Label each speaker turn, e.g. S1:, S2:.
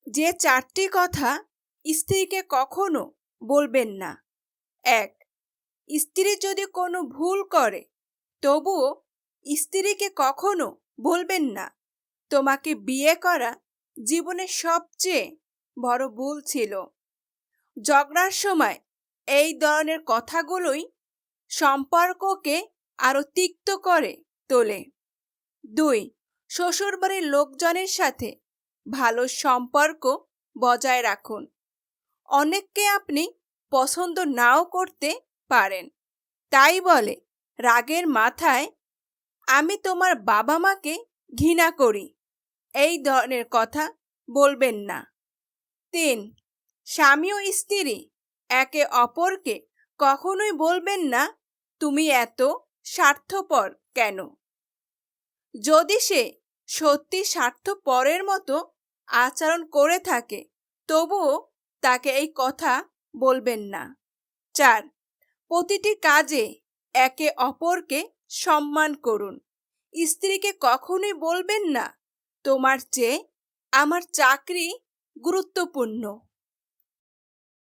S1: যে 4টি কথা স্ত্রীকে কখনো বলবেন না। 1. স্ত্রী যদি কোনো ভুল করে তবুও স্ত্রীকে কখনো বলবেন না, তোমাকে বিয়ে করা জীবনের সবচেয়ে বড় ভুল ছিল। ঝগড়ার সময় এই ধরনের কথাগুলোই সম্পর্ককে আরো তিক্ত করে তোলে। 2. শ্বশুরবাড়ির লোকজনের সাথে ভালো সম্পর্ক বজায় রাখুন। অনেককে আপনি পছন্দ নাও করতে পারেন, তাই বলে রাগের মাথায় আমি তোমার বাবা মাকে ঘৃণা করি এই ধরনের কথা বলবেন না। 3. স্বামী ও স্ত্রী একে অপরকে কখনোই বলবেন না তুমি এত স্বার্থপর কেন। যদি সে সত্যি স্বার্থপরের মতো আচরণ করে থাকে তবুও তাকে এই কথা বলবেন না। 4. প্রতিটি কাজে একে অপরকে সম্মান করুন। স্ত্রীকে কখনোই বলবেন না তোমার চেয়ে আমার চাকরি গুরুত্বপূর্ণ।